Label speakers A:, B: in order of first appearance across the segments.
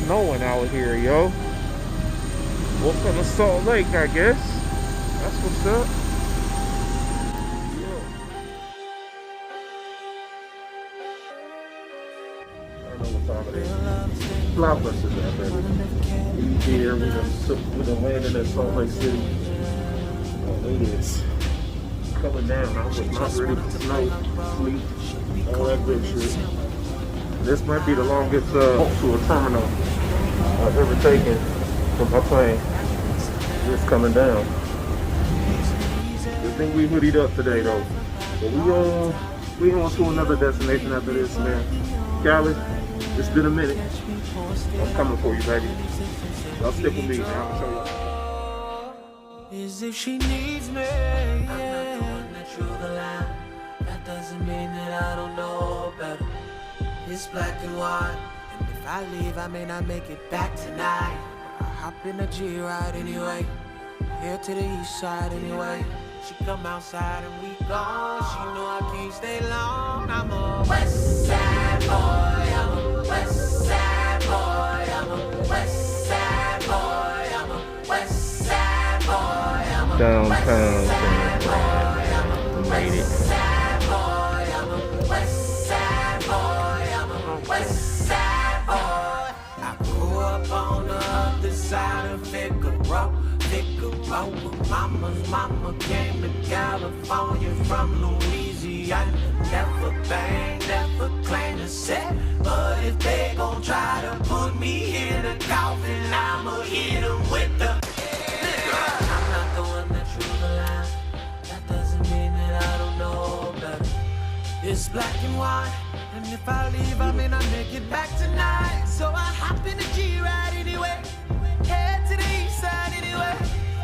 A: Snowing out here, yo. Welcome to Salt Lake, I guess. That's what's up. I don't know what time it is. FlyFresh is that, baby. We here, we done landed at Salt Lake City. Oh, it is coming down. I was not ready for snow, sleet, all that good shit. This might be the longest to a terminal I've ever taken from my plane. It's coming down. Good thing we hoodied up today though. But we on to another destination after this, man. Cali, it's been a minute. I'm coming for you, baby. Y'all stick with me, man. I'm gonna show you.
B: Is if she needs me, yeah. I'm not the one that drew the line. That doesn't mean that I don't know better. It's black and white, and if I leave, I may not make it back tonight. I hop in a G-Ride anyway, here to the east side anyway. She come outside and we gone. She know I can't stay long. I'm a West Side boy. I'm a West Side boy. I'm a West Side boy. I'm a West Side boy. I'm a
A: Downtown San Fran. Made it.
B: Mama's mama came to California from Louisiana. Never banged, never claimed to set. But if they gon' try to put me in a coffin, I'ma hit them with the I'm not the one that drew the line. That doesn't mean that I don't know better. It's black and white, and if I leave, I may not make it back tonight. So I hop in the G-Ride anyway, head to the east side anyway.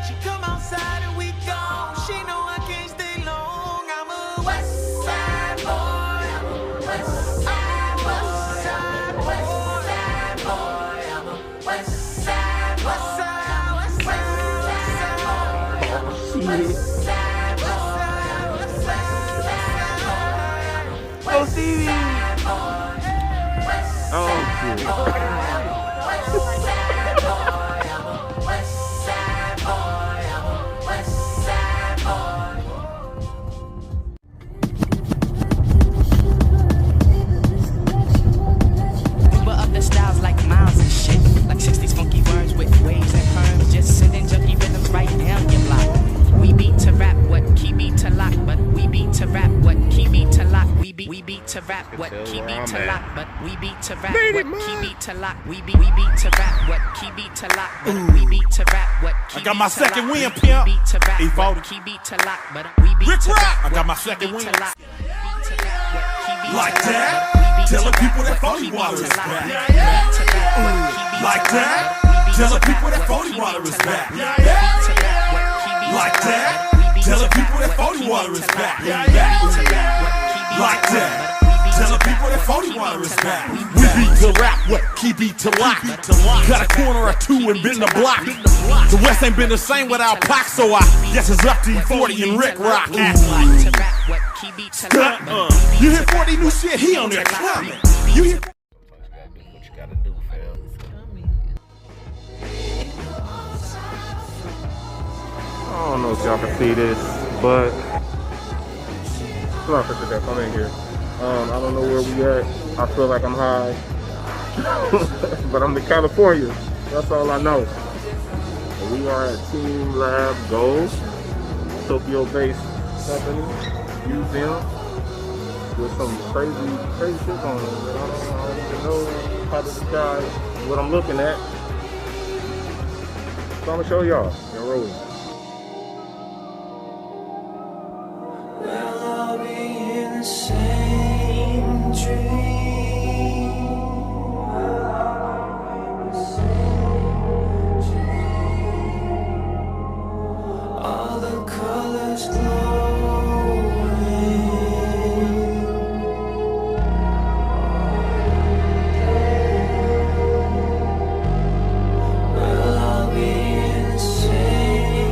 B: She come outside and we gone. She know I can't stay long. I'm a West Side boy. I'm a West Side boy. West Side boy. I'm a West Side boy. West Side, West Side, West Side boy. West Side boy. West Side boy.
A: Oh, Stevie. Oh, shit.
B: To rap what key beat to lock, but we beat to rap what key beat to lock. We beat to rap what key beat to lock, but we beat to rap what key beat to lock.
C: I got my second win, pimp.
B: E40 key beat to lock, but we beat to rap.
C: I got my second win.
B: Like
C: that, telling people that 40 water is back. Like that, telling people that 40 water is back. Like that, telling people that 40 water is back. Like that, telling people that 40 water is back. We beat to rap, what key beat to lock. Got a corner or two and been the block. The West ain't been the same without Pac, so I guess it's up to E40 and Rick Rock. You hear 40 new shit, he on there coming. You hear
A: What you gotta do, fam. I don't know if y'all can see this, but FlyFreshTaDef, I'm in here. I don't know where we at. I feel like I'm high. But I'm in California. That's all I know. We are at Teamlab Gold, Tokyo-based company, museum, with some crazy shit on it. I don't even know how to describe what I'm looking at. So I'm gonna show y'all. Y'all rolling.
B: Same dream. All the colors glowing. We'll all be in the same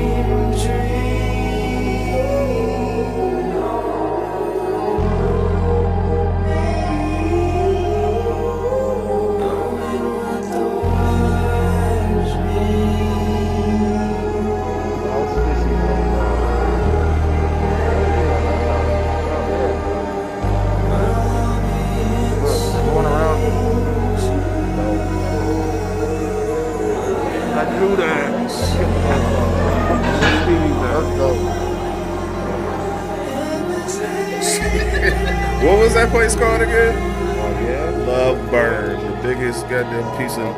D: that place called again?
A: Oh yeah.
D: Love Burn, the biggest goddamn piece of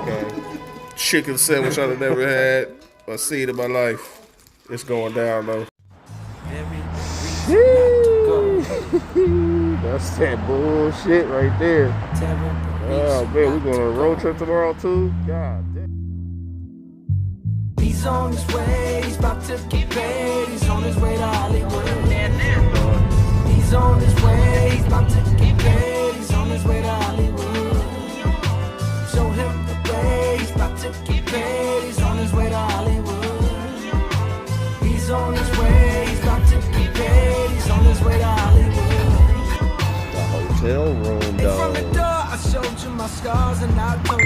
D: chicken sandwich I've never had or seen in my life. It's going down though.
A: That's that bullshit right there. Oh man, we're going on a road trip tomorrow too. God damn.
B: He's on his way, he's about to get paid. He's on his way to Hollywood. He's on his way, he's about to get paid. He's on his way to Hollywood. Show him the way, he's about to get paid. He's on his way to Hollywood. He's on his way, he's about to get paid. He's on his way to Hollywood.
D: Hotel room though.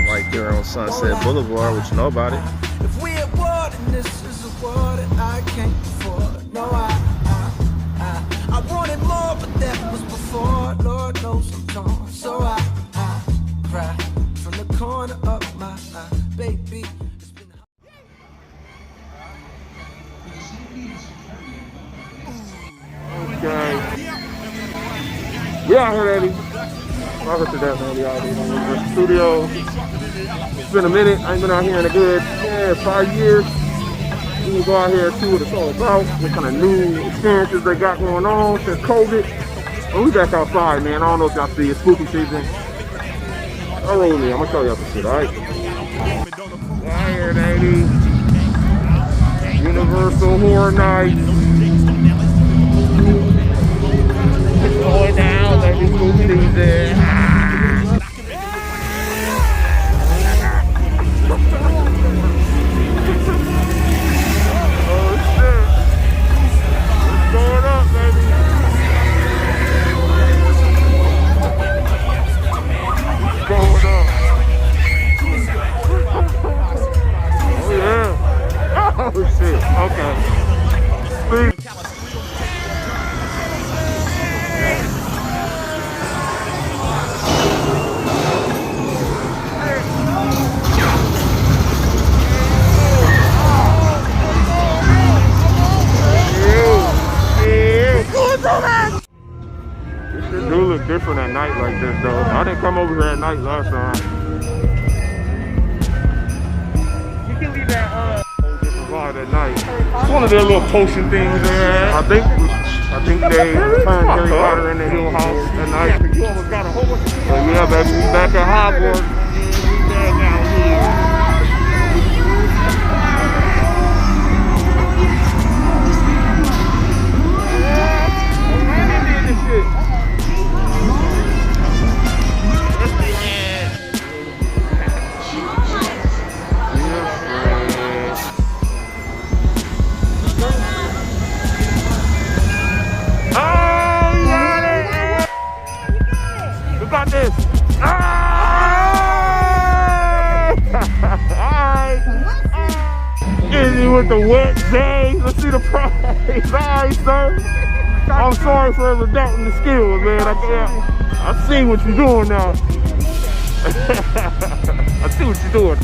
D: Right there on Sunset Boulevard, which you know about it.
B: If we at war, then this is a war that I can't afford. No, I wanted more, but that was before. Lord knows I'm torn. So I cry from the corner of my eye. Baby, it's been
A: Okay. We out here, Eddie. Welcome to that, man. We out here in the studio. It's been a minute. I ain't been out here in a good 5 years. We will go out here and see what it's all about. What kind of new experiences they got going on since COVID. But we back outside, man. I don't know if y'all see it. Spooky season. All right, man. I'm gonna show y'all some shit, all right? Right here, Eddie. Universal Horror Nights. Going down, baby, spooky season. Oh shit! What's going up, baby? What's going up? Oh yeah! Oh shit! Okay. Speed. It do look different at night like this though. I didn't come over here at night last time. You can leave that whole different vibe at night. It's one of their little potion things they had. I think they turned Harry Potter in the Hill House at night. You almost got a whole bunch of people. So yeah, baby, we back at Hogwarts. We back out here. Izzy with the wet J. Let's see the prize. Alright, sir. I'm sorry for ever doubting the skills, man. I see what you're doing now. I see what you're doing.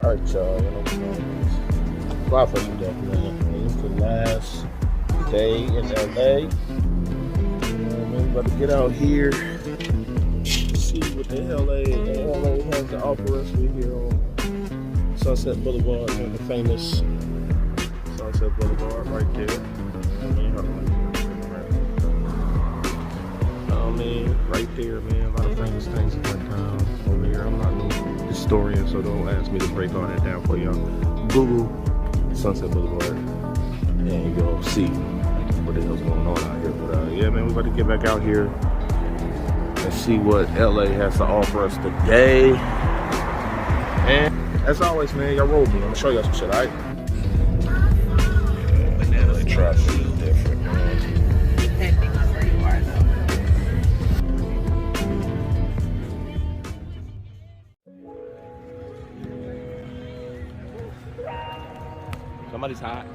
A: Alright, y'all, you know what I'm FlyFreshTaDef, man. It's the last day in LA. We're about to get out here, see what the LA has to offer us. We're here on Sunset Boulevard, the famous Sunset Boulevard right there. I mean, right there, man. A lot of famous things in that town over here. I'm not no historian, so don't ask me to break all that down for y'all. Google Sunset Boulevard, and you'll see what the hell's going on out here. But yeah, man, we're about to get back out here and see what LA has to offer us today. And as always, man, y'all roll me. I'm gonna show y'all some shit, alright? Banana
D: traffic is different, man.
E: Depending on where you are, though.
F: Somebody's hot.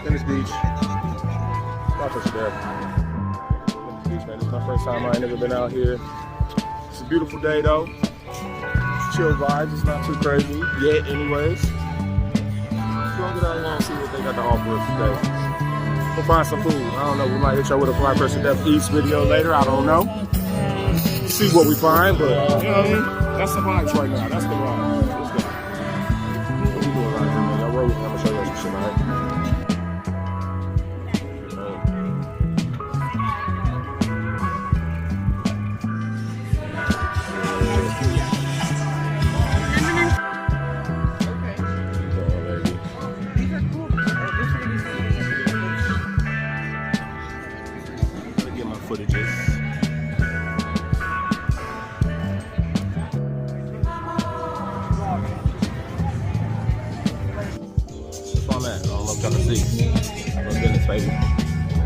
A: Venice Beach. FlyFreshTaDef. Venice Beach, man. This is my first time. I ain't never been out here. It's a beautiful day, though. Chill vibes. It's not too crazy yet, anyways. We're gonna get out and see what they got to offer us today. We'll find some food. I don't know. We might hit y'all with a FlyFreshTaDef Eats video later. I don't know. See what we find, but you know what I mean? That's the vibes right now. That's the vibe. Let's go. What we doing right here, man? Y'all roll with me. I'm gonna show y'all some shit, alright?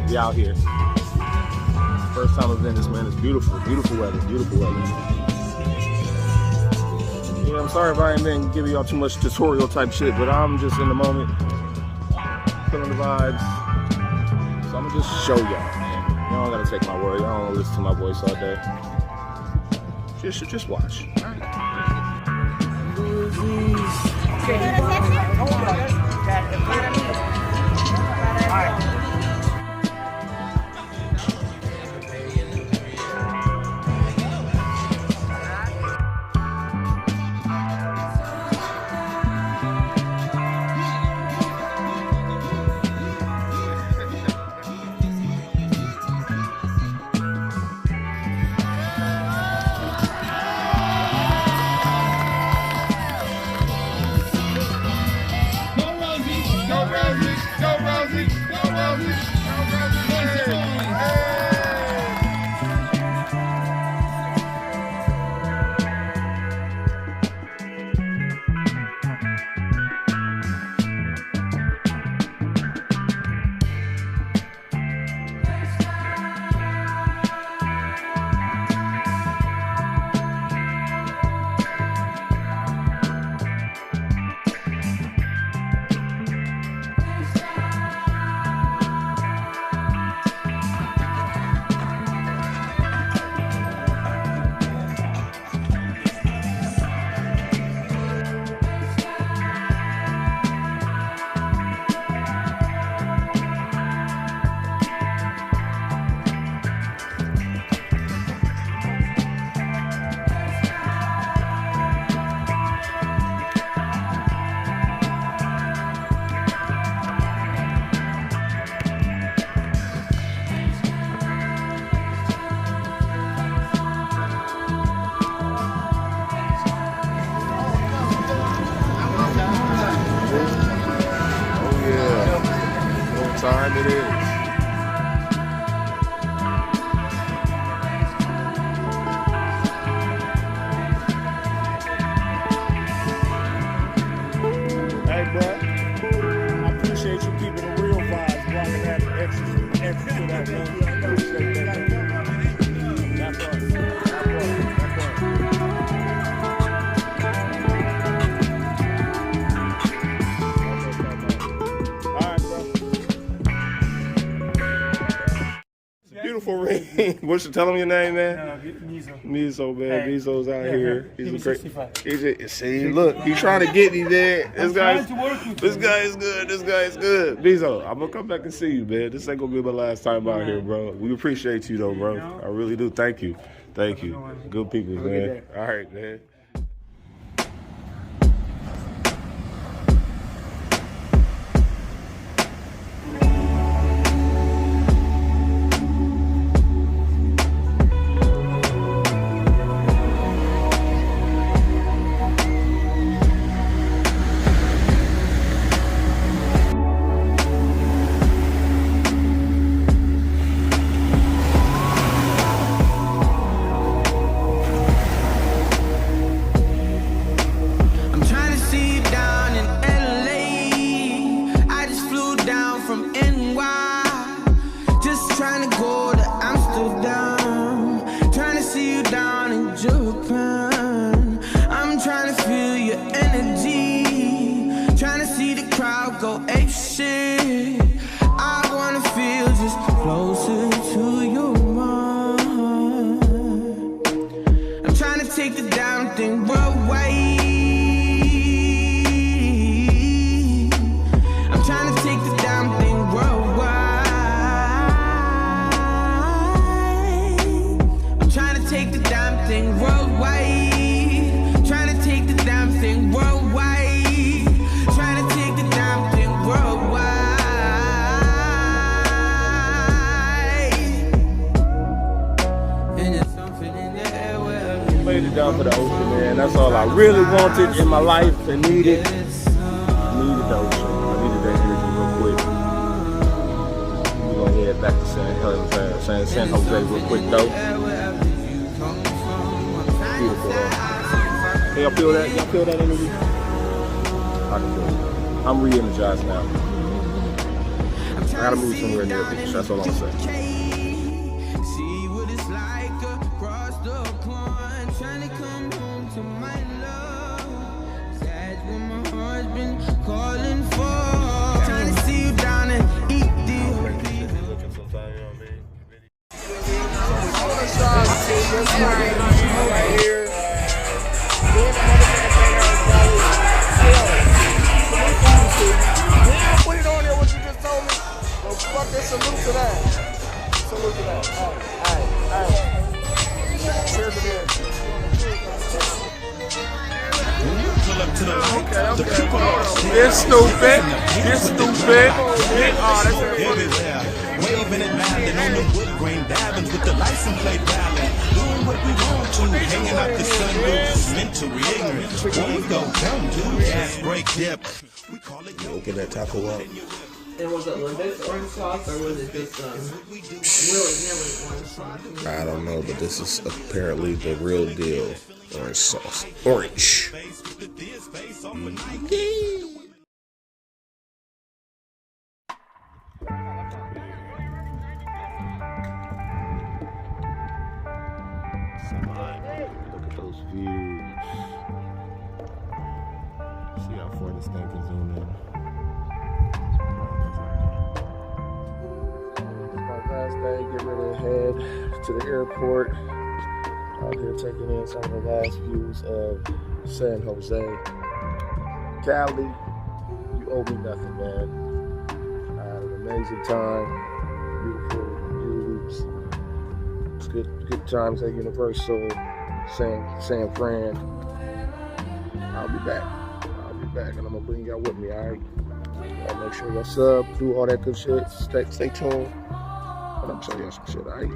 A: We out here. First time in Venice, man. It's beautiful, beautiful weather, beautiful weather. Yeah, I'm sorry if I ain't been giving y'all too much tutorial type shit, but I'm just in the moment, feeling the vibes. So I'm gonna just show y'all, man. Y'all don't gotta take my word. Y'all don't listen to my voice all day. Just watch. Time it is. Hey, bro. I appreciate you keeping the real vibes, rocking that extra to that, man. I appreciate that. That part.
D: beautiful ring. What you tell him your name, man?
F: Mizo.
D: Mizo, man.
F: Hey.
D: Mizo's out here. He's a great.
F: 65.
D: See, look, he's trying to get me, man. This guy is good. This guy is good. Mizo, I'm gonna come back and see you, man. This ain't gonna be my last time out here, bro. We appreciate you, though, bro. I really do. Thank you. Thank you. Good people, man. All right, man. Down for the ocean, man. That's all I really wanted in my life and needed. I needed the ocean. I needed that energy real quick. We're gonna head back to San Jose real quick though. Beautiful though. Can y'all feel that? Y'all feel that energy? I can feel it. I'm re-energized now. I gotta move somewhere near the beach. That's all I'm saying.
B: Calling for trying to see you down and eat the
D: right here. Put it on there what you just told me. Well, fucking salute to that. Salute to that. All right. Cheers to this. You're stupid.
C: Waving and landing on the wood grain diamonds with the license plate valid. Doing what we want to, hanging out the sunroof, mentally ignorant. What we gon' come to, gas break dip. We call it
D: Open that taco up.
E: And was it Lotus orange sauce or was it just willy-nilly orange sauce?
D: I don't know, but this is apparently the real deal. Orange sauce. Orange. Look at those views. See how far this thing can zoom in. It's my last day. Get ready to head to the airport. Out here taking in some of the last views of San Jose. Cali, you owe me nothing, man. I had an amazing time. Beautiful views. It's good times at Universal, San Fran. I'll be back, and I'm gonna bring y'all with me, all right? Make sure y'all sub, do all that good shit. Stay tuned, and I'm gonna show y'all some shit, all right?